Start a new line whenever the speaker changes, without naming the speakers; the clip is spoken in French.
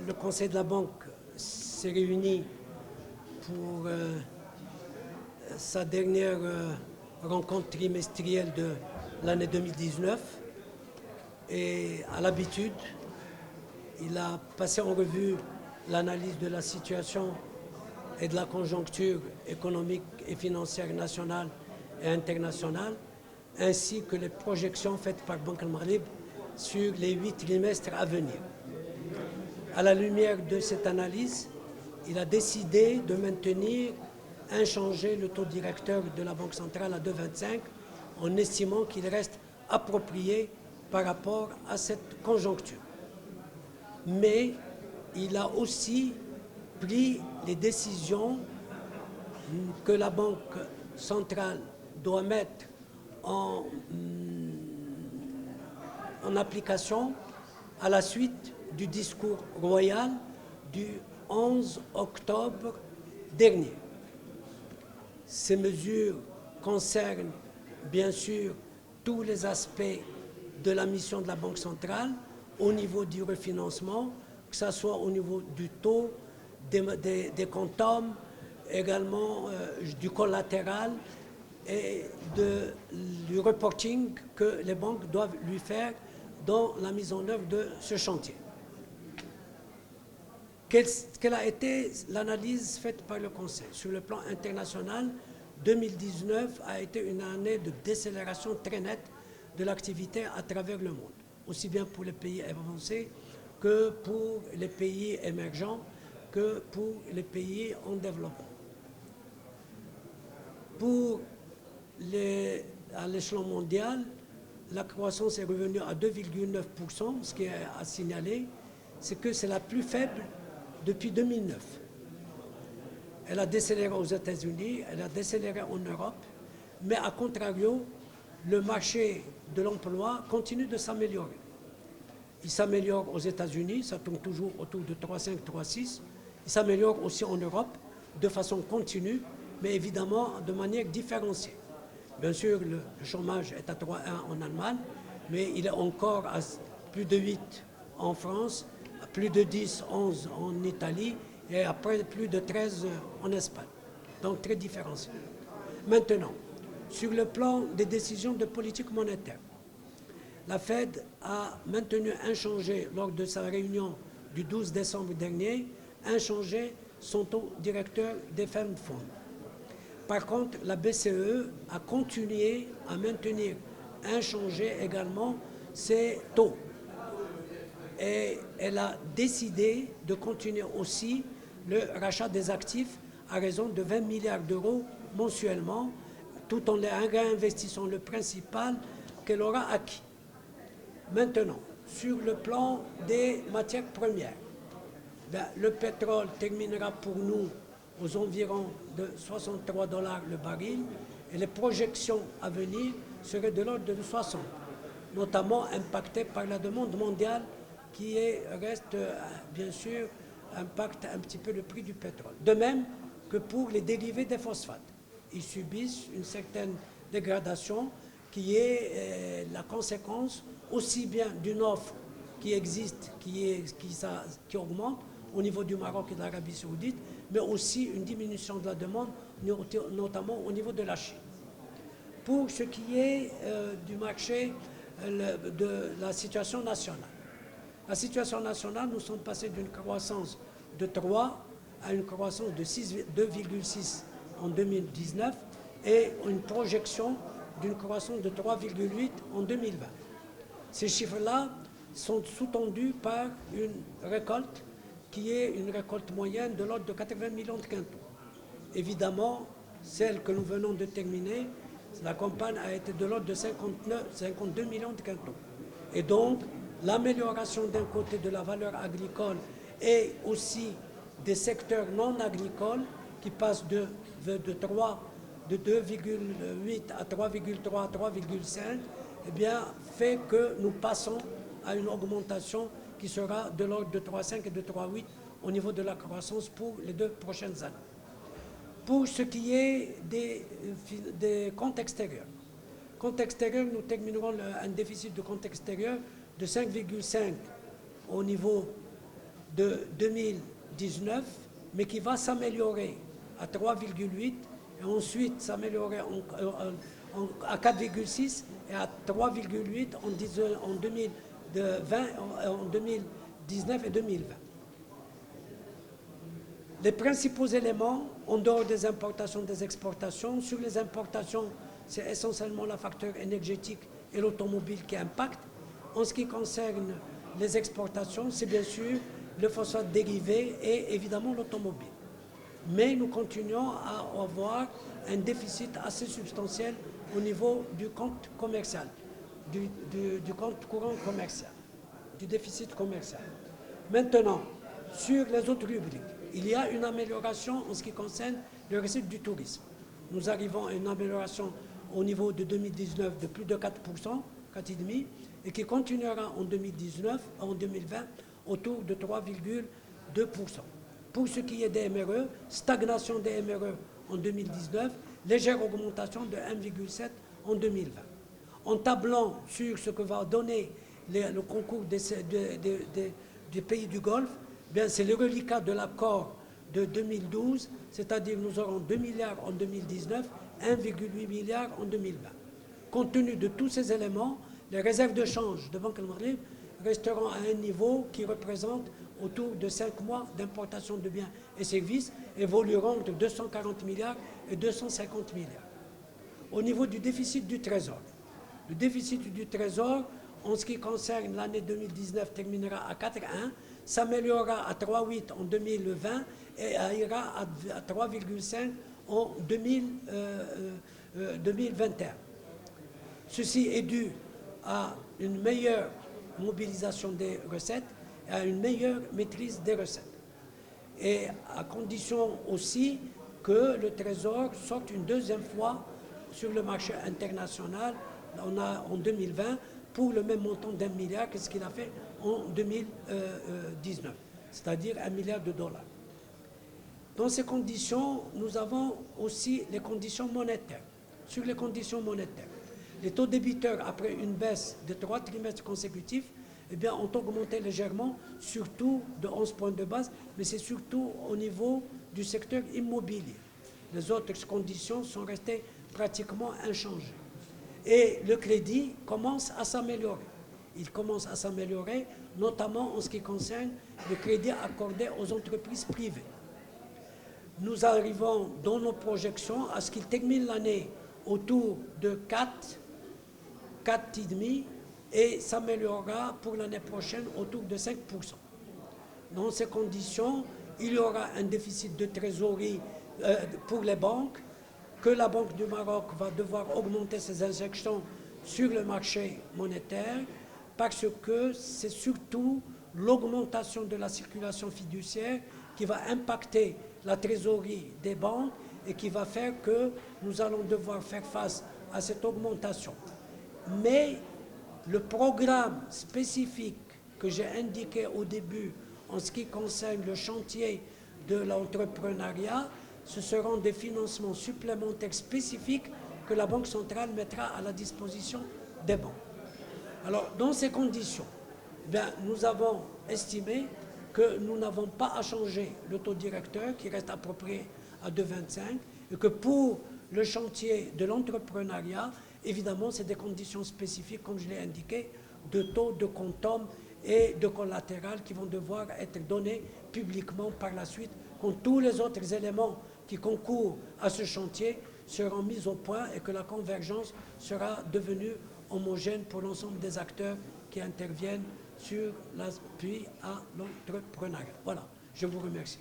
le Conseil de la Banque s'est réuni pour sa dernière rencontre trimestrielle de l'année 2019 et à l'habitude, il a passé en revue l'analyse de la situation et de la conjoncture économique et financière nationale et internationale, ainsi que les projections faites par Banque al-Maghrib sur les 8 trimestres à venir. À la lumière de cette analyse, il a décidé de maintenir inchangé le taux directeur de la Banque centrale à 2,25 en estimant qu'il reste approprié par rapport à cette conjoncture. Mais il a aussi pris les décisions que la Banque centrale doit mettre en application à la suite du discours royal du 11 octobre dernier. Ces mesures concernent bien sûr tous les aspects de la mission de la Banque centrale au niveau du refinancement, que ce soit au niveau du taux, des quantums, également du collatéral et du reporting que les banques doivent lui faire dans la mise en œuvre de ce chantier. Quelle a été l'analyse faite par le Conseil? Sur le plan international, 2019 a été une année de décélération très nette de l'activité à travers le monde, aussi bien pour les pays avancés que pour les pays émergents, que pour les pays en développement. À l'échelon mondial, la croissance est revenue à 2,9%, ce qui est à signaler, c'est que c'est la plus faible depuis 2009. Elle a décéléré aux États-Unis, elle a décéléré en Europe, mais à contrario, le marché de l'emploi continue de s'améliorer. Il s'améliore aux États-Unis, ça tourne toujours autour de 3,5, 3,6. Il s'améliore aussi en Europe de façon continue, mais évidemment de manière différenciée. Bien sûr, le chômage est à 3,1 en Allemagne, mais il est encore à plus de 8 en France, à plus de 10, 11 en Italie et après plus de 13 en Espagne. Donc très différencié. Maintenant, sur le plan des décisions de politique monétaire, la Fed a maintenu inchangé lors de sa réunion du 12 décembre dernier, inchangé son taux directeur des Fed Funds. Par contre, la BCE a continué à maintenir inchangé également ses taux. Et elle a décidé de continuer aussi le rachat des actifs à raison de 20 milliards d'euros mensuellement, tout en réinvestissant le principal qu'elle aura acquis. Maintenant, sur le plan des matières premières, le pétrole terminera pour nous aux environs de 63 $ le baril et les projections à venir seraient de l'ordre de 60, notamment impactées par la demande mondiale qui reste bien sûr impacte un petit peu le prix du pétrole. De même que pour les dérivés des phosphates. Ils subissent une certaine dégradation qui est la conséquence aussi bien d'une offre qui existe, qui augmente au niveau du Maroc et de l'Arabie saoudite, mais aussi une diminution de la demande, notamment au niveau de la Chine. Pour ce qui est du marché, de la situation nationale. La situation nationale, nous sommes passés d'une croissance de 3 à une croissance de 2,6 en 2019 et une projection d'une croissance de 3,8 en 2020. Ces chiffres-là sont sous-tendus par une récolte qui est une récolte moyenne de l'ordre de 80 millions de quintaux. Évidemment, celle que nous venons de terminer, la campagne a été de l'ordre de 52 millions de quintaux. Et donc, l'amélioration d'un côté de la valeur agricole et aussi des secteurs non agricoles qui passent de 2,8 à 3,3 à 3,5, eh bien, fait que nous passons à une augmentation qui sera de l'ordre de 3,5 et de 3,8 au niveau de la croissance pour les 2 prochaines années. Pour ce qui est des comptes extérieurs. Compte extérieur, nous terminerons un déficit de compte extérieur de 5,5 au niveau de 2019, mais qui va s'améliorer à 3,8 et ensuite s'améliorer à 4,6 et à 3,8 en 2019 et 2020. Les principaux éléments, en dehors des importations et des exportations, sur les importations, c'est essentiellement la facteur énergétique et l'automobile qui impactent. En ce qui concerne les exportations, c'est bien sûr le phosphate dérivé et évidemment l'automobile. Mais nous continuons à avoir un déficit assez substantiel au niveau du compte commercial, du compte courant commercial, du déficit commercial. Maintenant, sur les autres rubriques, il y a une amélioration en ce qui concerne le recette du tourisme. Nous arrivons à une amélioration au niveau de 2019 de plus de 4%, 4,5%, et qui continuera en 2019, en 2020, autour de 3,2%. Pour ce qui est des MRE, stagnation des MRE en 2019, légère augmentation de 1,7% en 2020. En tablant sur ce que va donner le concours des pays du Golfe, c'est le reliquat de l'accord de 2012, c'est-à-dire nous aurons 2 milliards en 2019, 1,8 milliard en 2020. Compte tenu de tous ces éléments, les réserves de change de Banque al-Maghrib resteront à un niveau qui représente autour de 5 mois d'importation de biens et services, évolueront entre 240 milliards et 250 milliards. Au niveau du déficit du Trésor, le déficit du Trésor, en ce qui concerne l'année 2019, terminera à 4,1, s'améliorera à 3,8 en 2020 et ira à 3,5 en 2021. Ceci est dû à une meilleure mobilisation des recettes et à une meilleure maîtrise des recettes. Et à condition aussi que le Trésor sorte une deuxième fois sur le marché international en 2020 pour le même montant d'1 milliard que ce qu'il a fait en 2019, c'est-à-dire 1 milliard de dollars. Dans ces conditions, nous avons aussi les conditions monétaires. Sur les conditions monétaires, les taux débiteurs, après une baisse de 3 trimestres consécutifs, ont augmenté légèrement, surtout de 11 points de base, mais c'est surtout au niveau du secteur immobilier. Les autres conditions sont restées pratiquement inchangées. Et le crédit commence à s'améliorer. Il commence à s'améliorer, notamment en ce qui concerne le crédit accordé aux entreprises privées. Nous arrivons dans nos projections à ce qu'il termine l'année autour de 4,5 et s'améliorera pour l'année prochaine autour de 5%. Dans ces conditions, il y aura un déficit de trésorerie pour les banques, que la Banque du Maroc va devoir augmenter ses injections sur le marché monétaire parce que c'est surtout l'augmentation de la circulation fiduciaire qui va impacter la trésorerie des banques et qui va faire que nous allons devoir faire face à cette augmentation. Mais le programme spécifique que j'ai indiqué au début en ce qui concerne le chantier de l'entrepreneuriat, ce seront des financements supplémentaires spécifiques que la Banque centrale mettra à la disposition des banques. Alors, dans ces conditions, nous avons estimé que nous n'avons pas à changer le taux directeur qui reste approprié à 2,25 et que pour le chantier de l'entrepreneuriat, évidemment, c'est des conditions spécifiques, comme je l'ai indiqué, de taux, de quantum et de collatéral qui vont devoir être donnés publiquement par la suite, quand tous les autres éléments qui concourent à ce chantier seront mis au point et que la convergence sera devenue homogène pour l'ensemble des acteurs qui interviennent sur l'appui à l'entrepreneuriat. Voilà, je vous remercie.